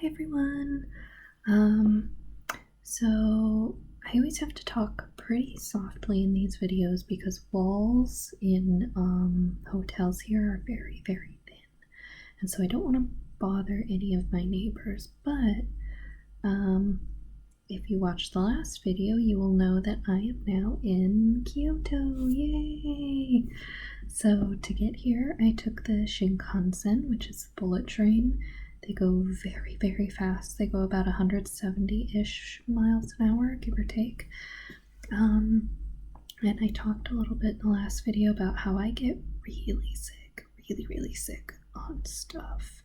everyone. So I always have to talk pretty softly in these videos because walls in hotels here are very, very thin. And so I don't want to bother any of my neighbors, but if you watched the last video, you will know that I am now in Kyoto. Yay! So to get here, I took the Shinkansen, which is a bullet train. They go very, very fast. They go about 170-ish miles an hour, give or take. And I talked a little bit in the last video about how I get really sick, really sick on stuff.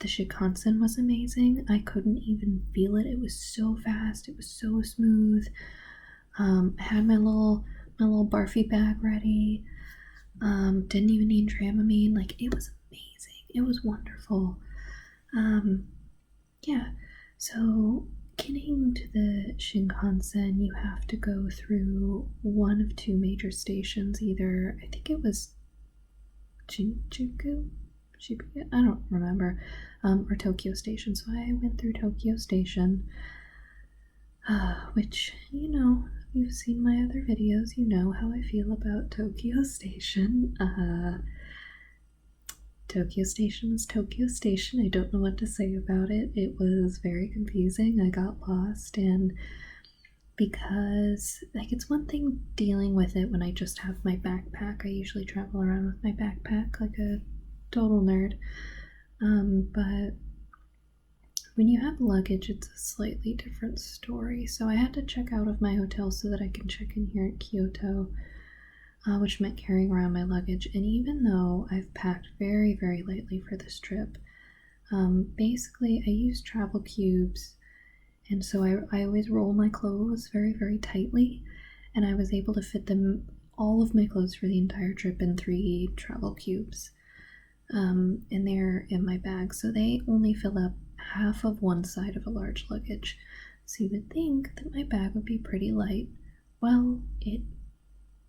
The Shinkansen was amazing. I couldn't even feel it. It was so fast. It was so smooth. I had my little barfy bag ready. Didn't even need Dramamine. Like, it was amazing. It was wonderful. Yeah. So getting to the Shinkansen, you have to go through one of two major stations. Either, I think it was Shinjuku? I don't remember, or Tokyo Station. So I went through Tokyo Station, which, you know, you've seen my other videos, you know how I feel about Tokyo Station. Tokyo Station was Tokyo Station. I don't know what to say about it. It was very confusing. I got lost, and because, like, it's one thing dealing with it when I just have my backpack. I usually travel around with my backpack like a total nerd, but when you have luggage, it's a slightly different story. So I had to check out of my hotel so that I can check in here at Kyoto, which meant carrying around my luggage. And even though I've packed very, very lightly for this trip, basically I use travel cubes, and so I always roll my clothes very, very tightly, and I was able to fit all of my clothes for the entire trip in 3 travel cubes. And they're in my bag, so they only fill up half of one side of a large luggage. So you would think that my bag would be pretty light. Well, it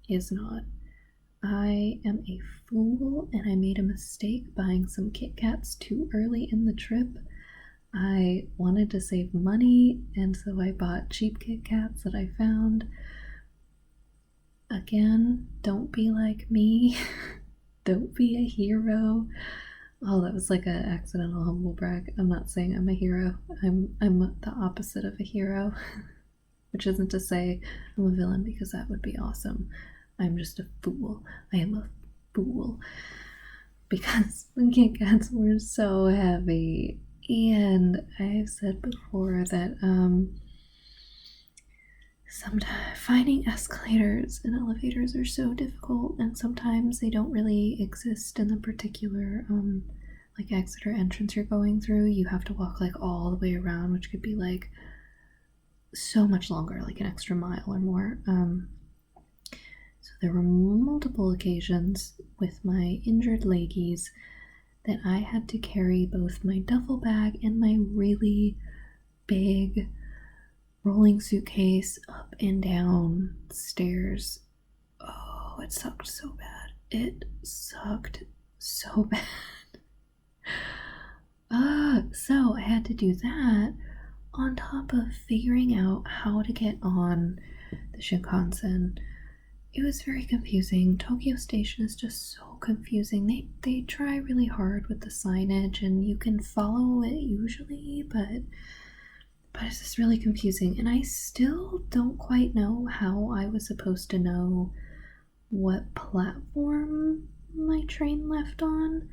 is not. I am a fool, and I made a mistake buying some Kit Kats too early in the trip. I wanted to save money, and so I bought cheap Kit Kats that I found. Again, don't be like me. Don't be a hero. Oh, that was like an accidental humble brag. I'm not saying I'm a hero. I'm the opposite of a hero. Which isn't to say I'm a villain, because that would be awesome. I'm just a fool. I am a fool. Because the Kit Kats were so heavy. And I've said before that sometimes finding escalators and elevators are so difficult, and sometimes they don't really exist in the particular like exit or entrance you're going through. You have to walk like all the way around, which could be like so much longer, like an extra mile or more. So there were multiple occasions with my injured leggies that I had to carry both my duffel bag and my really big rolling suitcase up and down stairs. Oh, it sucked so bad. It sucked so bad. So I had to do that on top of figuring out how to get on the Shinkansen. It was very confusing. Tokyo Station is just so confusing. They try really hard with the signage, and you can follow it usually, but it's just really confusing, and I still don't quite know how I was supposed to know what platform my train left on,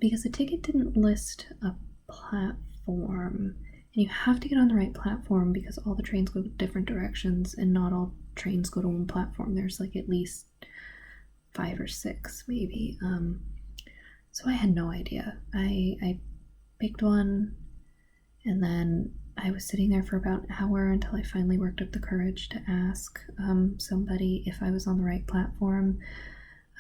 because the ticket didn't list a platform, and you have to get on the right platform because all the trains go different directions, and not all trains go to one platform. There's like at least 5 or 6 maybe. So I had no idea. I picked one, and then I was sitting there for about an hour until I finally worked up the courage to ask somebody if I was on the right platform.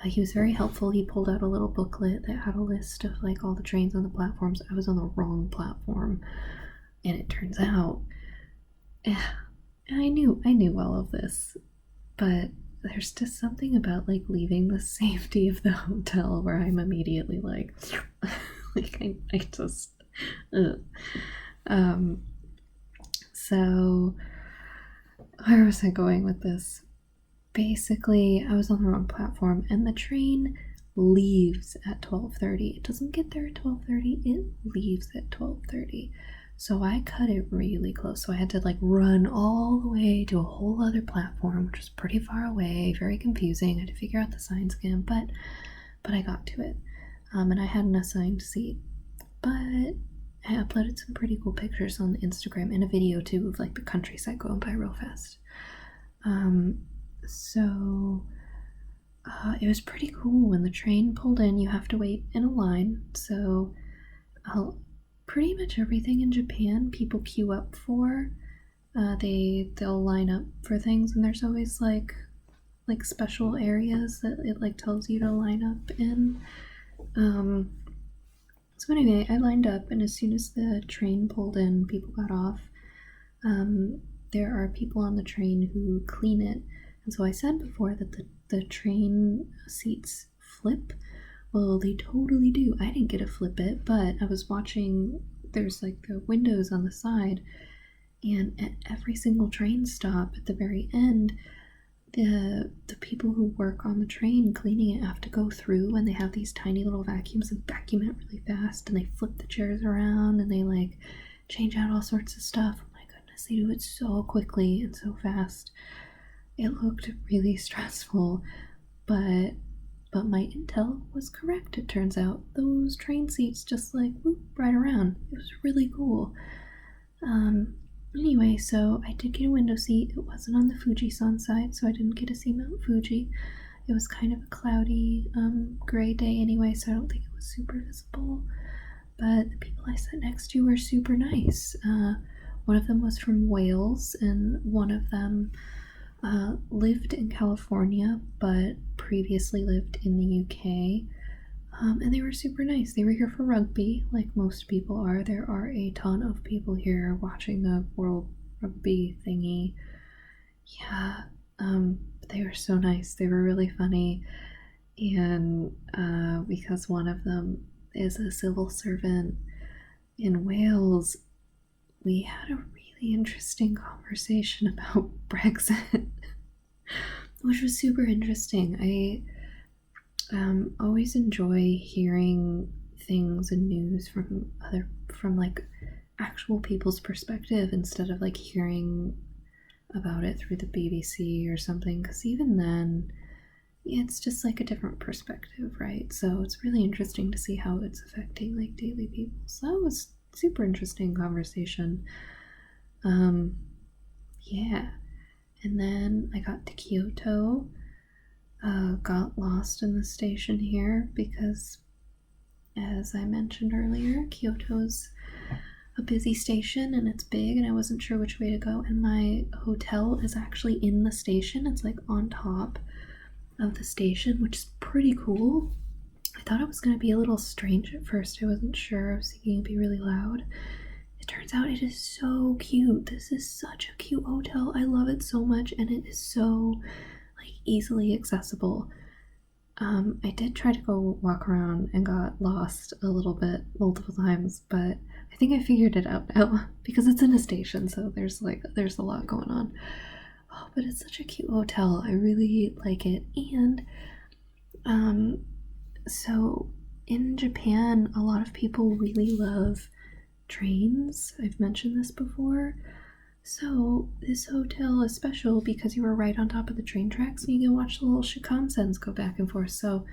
He was very helpful. He pulled out a little booklet that had a list of like all the trains on the platforms. I was on the wrong platform, and it turns out, I knew all of this, but there's just something about like leaving the safety of the hotel where I'm immediately like, like I just Ugh. Um, so where was I going with this? Basically, I was on the wrong platform, and the train leaves at 12:30. It doesn't get there at 12:30. It leaves at 12:30. So I cut it really close. So I had to like run all the way to a whole other platform, which was pretty far away, very confusing. I had to figure out the signs again, but I got to it. And I had an assigned seat. But I uploaded some pretty cool pictures on Instagram and a video too of like the countryside going by real fast. So it was pretty cool. When the train pulled in, you have to wait in a line. So pretty much everything in Japan people queue up for. They'll line up for things, and there's always like special areas that it like tells you to line up in. So anyway, I lined up, and as soon as the train pulled in, people got off. There are people on the train who clean it, and so I said before that the train seats flip. Well, they totally do. I didn't get to flip it, but I was watching. There's like the windows on the side, and at every single train stop at the very end, the people who work on the train cleaning it have to go through, and they have these tiny little vacuums and vacuum it really fast, and they flip the chairs around, and they like change out all sorts of stuff. Oh my goodness, they do it so quickly and so fast. It looked really stressful, but my intel was correct. It turns out those train seats just like whoop right around. It was really cool. Anyway, so I did get a window seat. It wasn't on the Fuji-san side, so I didn't get to see Mount Fuji. It was kind of a cloudy, gray day anyway, so I don't think it was super visible. But the people I sat next to were super nice. One of them was from Wales, and one of them lived in California, but previously lived in the UK. And they were super nice. They were here for rugby, like most people are. There are a ton of people here watching the World Rugby thingy. Yeah, but they were so nice. They were really funny. And because one of them is a civil servant in Wales, we had a really interesting conversation about Brexit, which was super interesting. I always enjoy hearing things and news from like actual people's perspective instead of like hearing about it through the BBC or something, because even then it's just like a different perspective, right? So it's really interesting to see how it's affecting like daily people. So that was super interesting conversation. Yeah, and then I got to Kyoto. Got lost in the station here because, as I mentioned earlier, Kyoto's a busy station and it's big, and I wasn't sure which way to go, and my hotel is actually in the station. It's like on top of the station, which is pretty cool. I thought it was going to be a little strange at first. I wasn't sure. I was thinking it'd be really loud. It turns out it is so cute. This is such a cute hotel. I love it so much, and it is so easily accessible. I did try to go walk around and got lost a little bit multiple times, but I think I figured it out now because it's in a station, so there's a lot going on. Oh, but it's such a cute hotel. I really like it. And so in Japan, a lot of people really love trains. I've mentioned this before. So this hotel is special because you are right on top of the train tracks, and you can watch the little Shinkansens go back and forth. So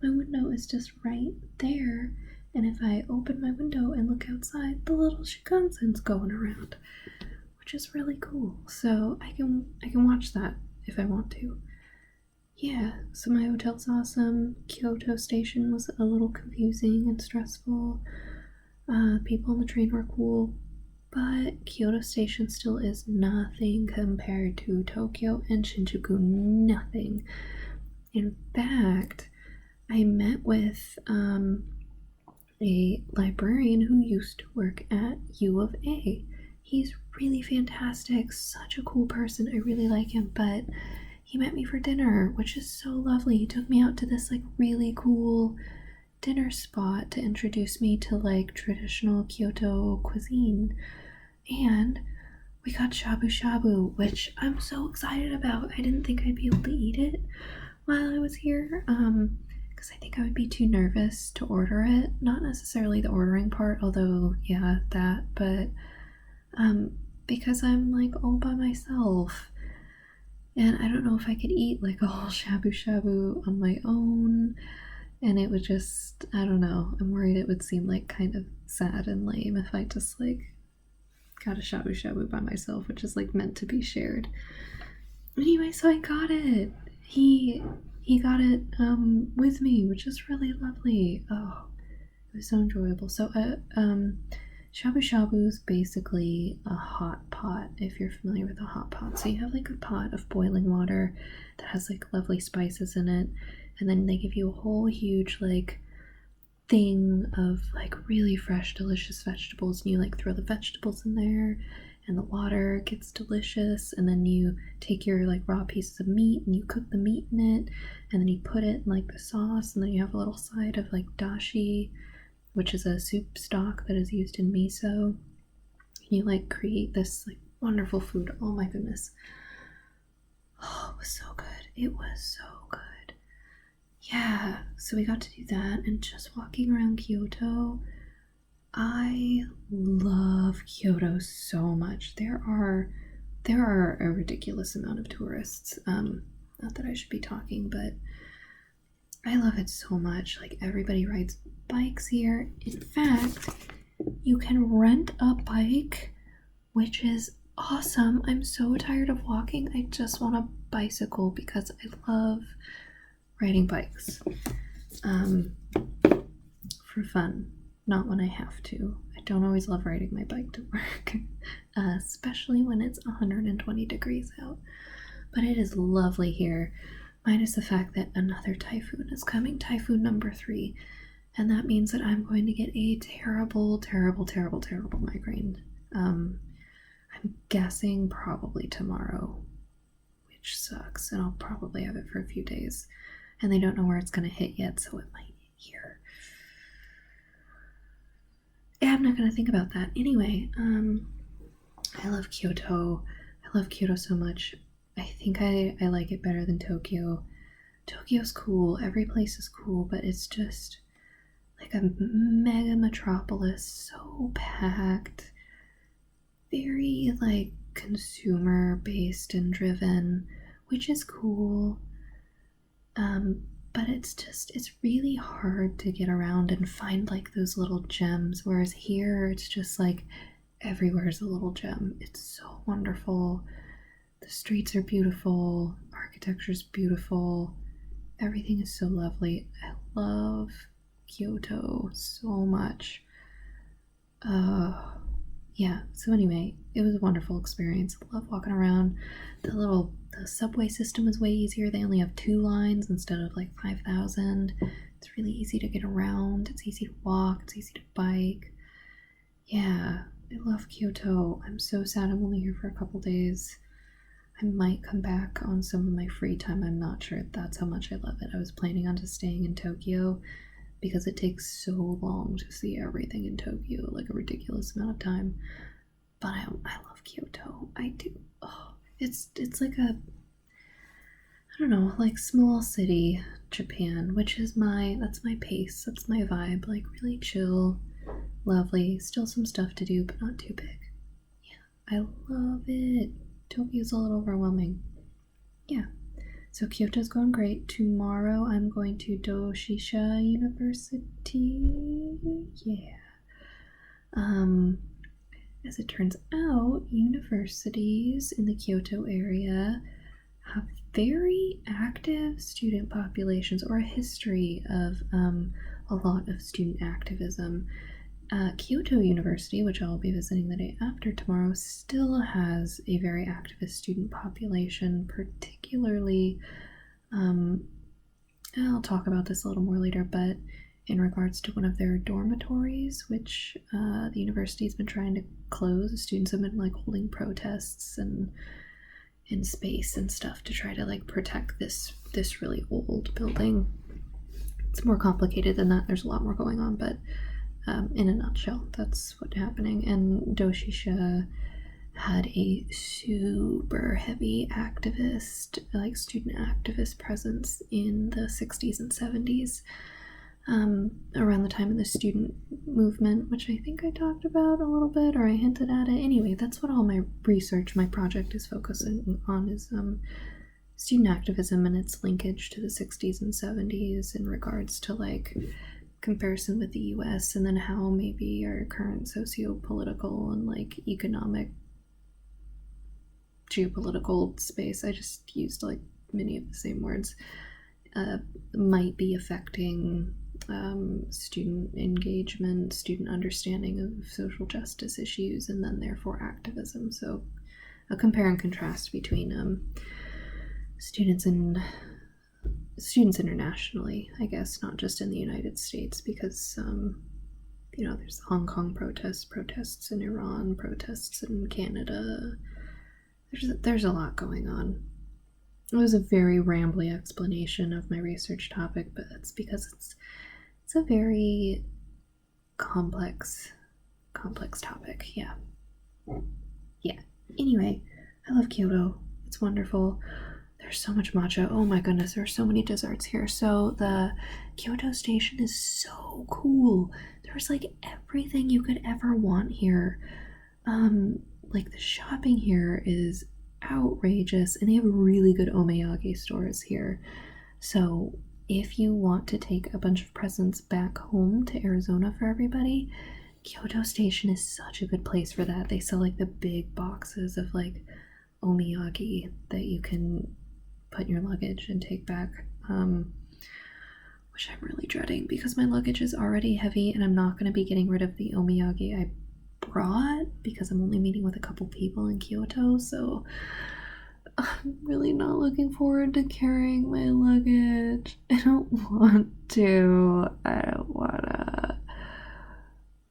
my window is just right there, and if I open my window and look outside, the little Shinkansen's going around, which is really cool. So I can watch that if I want to. Yeah, so my hotel's awesome. Kyoto station was a little confusing and stressful. People on the train were cool. But Kyoto Station still is nothing compared to Tokyo and Shinjuku. Nothing. In fact, I met with a librarian who used to work at U of A. He's really fantastic, such a cool person. I really like him, but he met me for dinner, which is so lovely. He took me out to this like really cool dinner spot to introduce me to like traditional Kyoto cuisine. And we got shabu-shabu, which I'm so excited about. I didn't think I'd be able to eat it while I was here, because I think I would be too nervous to order it. Not necessarily the ordering part, although, yeah, that, but because I'm like all by myself. And I don't know if I could eat like a whole shabu-shabu on my own. And it would just, I don't know, I'm worried it would seem like kind of sad and lame if I just like got a shabu-shabu by myself, which is like meant to be shared. Anyway, so I got it. He got it with me, which is really lovely. Oh, it was so enjoyable. So shabu-shabu is basically a hot pot, if you're familiar with a hot pot. So you have like a pot of boiling water that has like lovely spices in it, and then they give you a whole huge like thing of like really fresh, delicious vegetables, and you like throw the vegetables in there, and the water gets delicious, and then you take your like raw pieces of meat and you cook the meat in it, and then you put it in like the sauce, and then you have a little side of like dashi, which is a soup stock that is used in miso. You like create this like wonderful food. Oh my goodness. Oh, it was so good. It was so good. Yeah, so we got to do that, and just walking around Kyoto, I love Kyoto so much. There are a ridiculous amount of tourists. Not that I should be talking, but I love it so much. Like, everybody rides bikes here. In fact, you can rent a bike, which is awesome. I'm so tired of walking. I just want a bicycle because I love riding bikes. For fun, not when I have to. I don't always love riding my bike to work, especially when it's 120 degrees out. But it is lovely here, minus the fact that another typhoon is coming, typhoon number 3, and that means that I'm going to get a terrible, terrible, terrible, terrible migraine. I'm guessing probably tomorrow, which sucks, and I'll probably have it for a few days. And they don't know where it's going to hit yet, so it might hit here. Yeah, I'm not going to think about that. Anyway, I love Kyoto. I love Kyoto so much. I think I like it better than Tokyo. Tokyo's cool. Every place is cool, but it's just like a mega metropolis, so packed. Very, like, consumer-based and driven, which is cool. But it's really hard to get around and find like those little gems, whereas here it's just like everywhere's a little gem. It's so wonderful. The streets are beautiful, architecture's beautiful, everything is so lovely. I love Kyoto so much. Yeah, so anyway, it was a wonderful experience. I love walking around. The subway system is way easier. They only have 2 lines instead of like 5,000. It's really easy to get around. It's easy to walk. It's easy to bike. Yeah, I love Kyoto. I'm so sad I'm only here for a couple days. I might come back on some of my free time. I'm not sure. That's how much I love it. I was planning on just staying in Tokyo because it takes so long to see everything in Tokyo, like a ridiculous amount of time. But I love Kyoto. I do. Oh, it's like a, I don't know, like small city Japan, which is that's my pace. That's my vibe. Like really chill, lovely. Still some stuff to do, but not too big. Yeah, I love it. Tokyo's a little overwhelming. Yeah. So Kyoto's going great. Tomorrow I'm going to Doshisha University. Yeah. As it turns out, universities in the Kyoto area have very active student populations, or a history of a lot of student activism. Kyoto University, which I'll be visiting the day after tomorrow, still has a very activist student population, particularly, I'll talk about this a little more later, but in regards to one of their dormitories, which the university's been trying to close. The students have been like holding protests and in space and stuff to try to like protect this really old building. It's more complicated than that. There's a lot more going on, but in a nutshell, that's what's happening. And Doshisha had a super heavy activist, like student activist presence in the 60s and 70s, around the time of the student movement, which I think I talked about a little bit, or I hinted at it. Anyway, that's what all my research, my project is focusing on, is student activism and its linkage to the 60s and 70s in regards to like comparison with the US, and then how maybe our current socio-political and like economic geopolitical space, I just used like many of the same words, might be affecting student engagement, student understanding of social justice issues, and then therefore activism. So a compare and contrast between students internationally, I guess, not just in the United States, because there's Hong Kong protests in Iran, protests in Canada. There's a lot going on. It was a very rambly explanation of my research topic, but that's because it's a very complex topic. Yeah. Anyway, I love Kyoto. It's wonderful. There's so much matcha. Oh my goodness, there are so many desserts here. So the Kyoto station is so cool. There's like everything you could ever want here. Like the shopping here is outrageous, and they have really good omiyage stores here. So if you want to take a bunch of presents back home to Arizona for everybody, Kyoto station is such a good place for that. They sell like the big boxes of like omiyage that you can put in your luggage and take back, which I'm really dreading because my luggage is already heavy and I'm not going to be getting rid of the omiyage I brought because I'm only meeting with a couple people in Kyoto, so I'm really not looking forward to carrying my luggage. I don't want to. I don't wanna.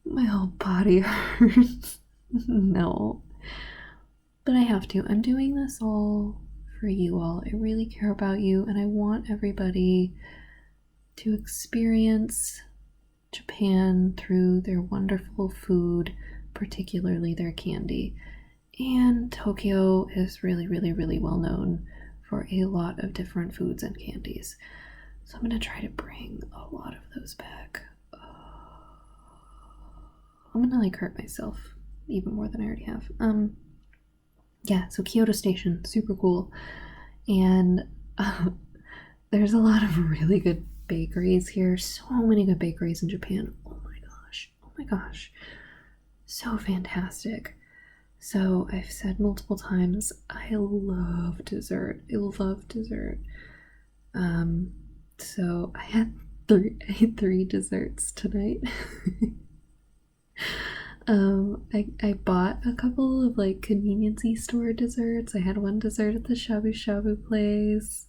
My whole body hurts. No. But I have to. I'm doing this all for you all. I really care about you, and I want everybody to experience Japan through their wonderful food, particularly their candy. And Tokyo is really, really, really well known for a lot of different foods and candies. So I'm going to try to bring a lot of those back. I'm going to like hurt myself even more than I already have. Yeah, so Kyoto Station, super cool. And there's a lot of really good bakeries here. So many good bakeries in Japan. Oh my gosh. So fantastic. So I've said multiple times, I love dessert. So I had three desserts tonight. I bought a couple of like convenience-y store desserts. I had one dessert at the Shabu-Shabu place.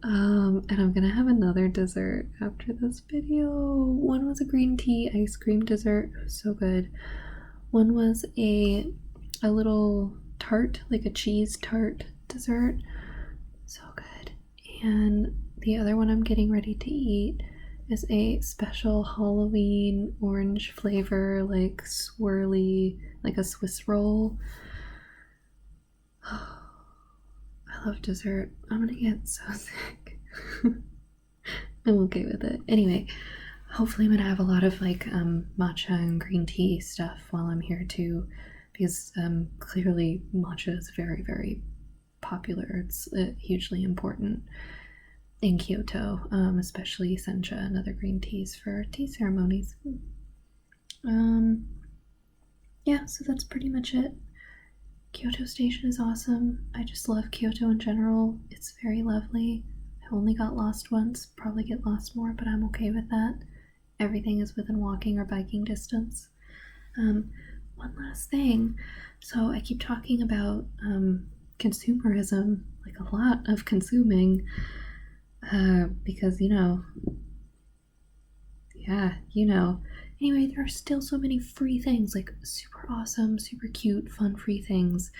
And I'm gonna have another dessert after this video. One was a green tea ice cream dessert. It was so good. One was a little tart, like a cheese tart dessert. So good. And the other one I'm getting ready to eat is a special Halloween orange flavor, like swirly, like a Swiss roll. I love dessert. I'm gonna get so sick. I'm okay with it. Anyway, hopefully I'm gonna have a lot of like matcha and green tea stuff while I'm here too, because clearly matcha is very, very popular. It's hugely important in Kyoto, especially sencha and other green teas for tea ceremonies. Yeah, so that's pretty much it. Kyoto Station is awesome. I just love Kyoto in general. It's very lovely. I only got lost once, probably get lost more, but I'm okay with that. Everything is within walking or biking distance. One last thing. So I keep talking about consumerism, like a lot of consuming, because, Anyway, there are still so many free things, like super awesome, super cute, fun free things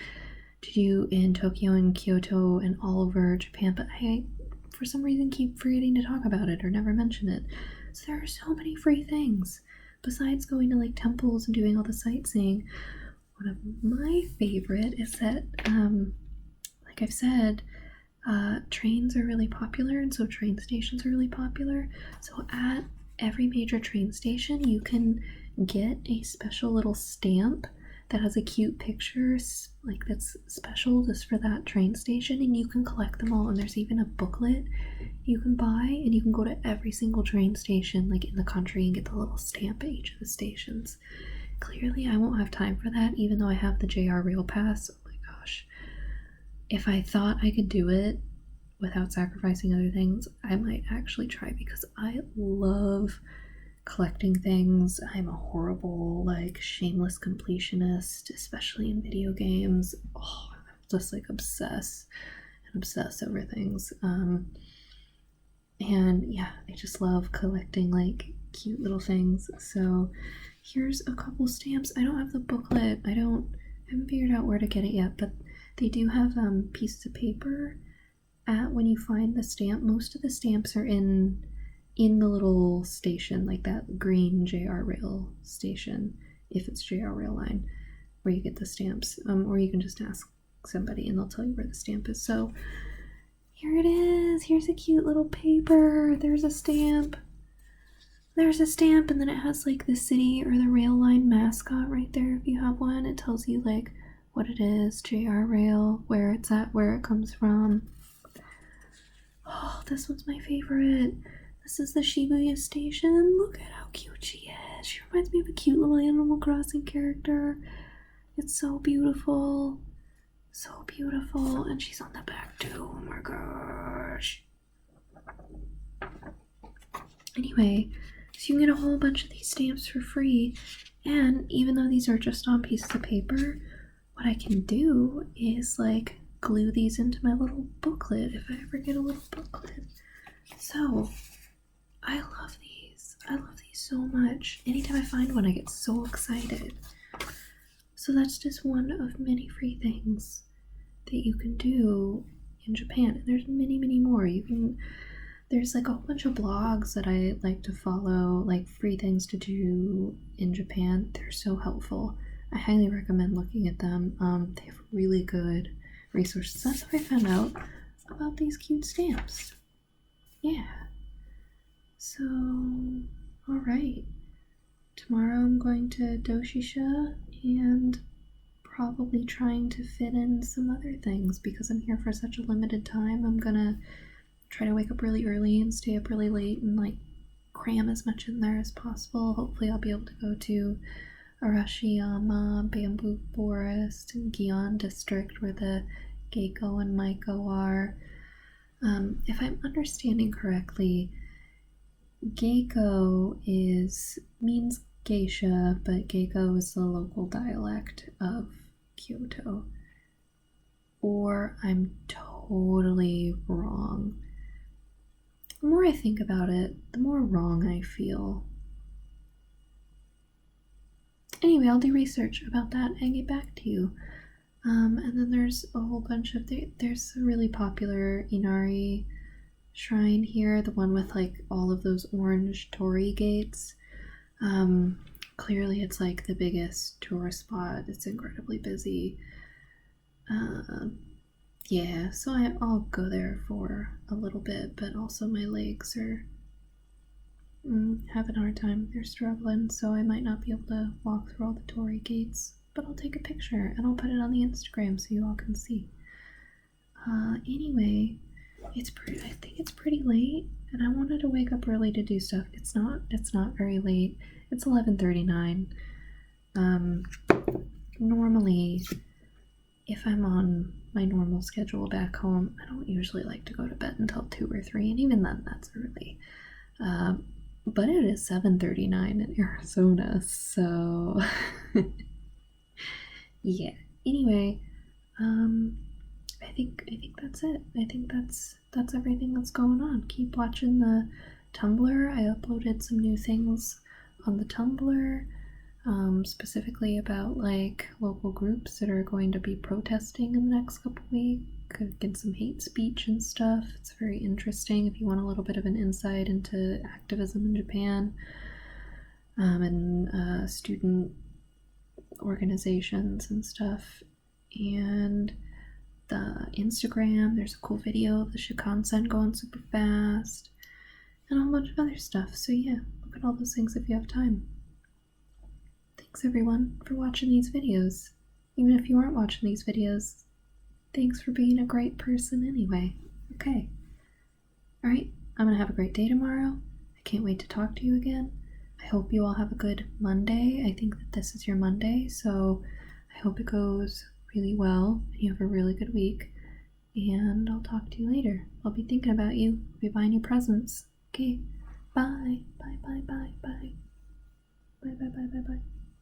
to do in Tokyo and Kyoto and all over Japan, but for some reason keep forgetting to talk about it or never mention it. So there are so many free things. Besides going to like temples and doing all the sightseeing, one of my favorite is that, like I've said, trains are really popular, and so train stations are really popular. So at every major train station, you can get a special little stamp that has a cute picture, like that's special just for that train station, and you can collect them all. And there's even a booklet you can buy, and you can go to every single train station like in the country and get the little stamp at each of the stations. Clearly I won't have time for that, even though I have the JR Rail Pass. Oh my gosh. If I thought I could do it without sacrificing other things, I might actually try, because I love collecting things. I'm a horrible, like, shameless completionist, especially in video games. Oh, I'm just like obsess over things. And yeah, I just love collecting like cute little things. So here's a couple stamps. I don't have the booklet. I haven't figured out where to get it yet, but they do have pieces of paper when you find the stamp. Most of the stamps are in the little station, like that green JR Rail station, if it's JR Rail line, where you get the stamps. Or you can just ask somebody and they'll tell you where the stamp is. So here it is. Here's a cute little paper. There's a stamp. And then it has like the city or the rail line mascot right there if you have one. It tells you like what it is, JR Rail, where it's at, where it comes from. Oh, this one's my favorite. This is the Shibuya station. Look at how cute she is. She reminds me of a cute little Animal Crossing character. It's so beautiful. So beautiful. And she's on the back too. Oh my gosh. Anyway, so you can get a whole bunch of these stamps for free. And even though these are just on pieces of paper, what I can do is like glue these into my little booklet if I ever get a little booklet. So I love these. I love these so much. Anytime I find one, I get so excited. So that's just one of many free things that you can do in Japan. And there's many, many more. There's like a whole bunch of blogs that I like to follow, like free things to do in Japan. They're so helpful. I highly recommend looking at them. They have really good resources. That's how I found out about these cute stamps. Yeah. So, alright. Tomorrow I'm going to Doshisha and probably trying to fit in some other things because I'm here for such a limited time. I'm gonna try to wake up really early and stay up really late and like cram as much in there as possible. Hopefully I'll be able to go to Arashiyama, Bamboo Forest, and Gion District where the Geiko and Maiko are. If I'm understanding correctly, Geiko means geisha, but Geiko is the local dialect of Kyoto. Or I'm totally wrong. The more I think about it, the more wrong I feel. Anyway, I'll do research about that and get back to you. And then there's a whole bunch of, there's a really popular Inari shrine here, the one with like all of those orange torii gates. Clearly it's like the biggest tourist spot. It's incredibly busy. Yeah, so I'll go there for a little bit, but also my legs are having a hard time. They're struggling, so I might not be able to walk through all the torii gates. But I'll take a picture and I'll put it on the Instagram so you all can see. Anyway, I think it's pretty late, and I wanted to wake up early to do stuff. It's not very late. It's 11:39. Normally, if I'm on my normal schedule back home, I don't usually like to go to bed until 2 or 3, and even then, that's early. But it is 7:39 in Arizona, so yeah. Anyway, I think that's it. I think that's everything that's going on. Keep watching the Tumblr. I uploaded some new things on the Tumblr, specifically about like local groups that are going to be protesting in the next couple against some hate speech and stuff. It's very interesting if you want a little bit of an insight into activism in Japan, and student organizations and stuff. And the Instagram, there's a cool video of the Shinkansen going super fast, and a whole bunch of other stuff. So yeah, look at all those things if you have time. Thanks everyone for watching these videos. Even if you aren't watching these videos, thanks for being a great person anyway. Okay. Alright, I'm gonna have a great day tomorrow. I can't wait to talk to you again. I hope you all have a good Monday. I think that this is your Monday, so I hope it goes really well and you have a really good week. And I'll talk to you later. I'll be thinking about you. I'll be buying you presents. Okay. Bye. Bye, bye, bye, bye. Bye, bye, bye, bye, bye.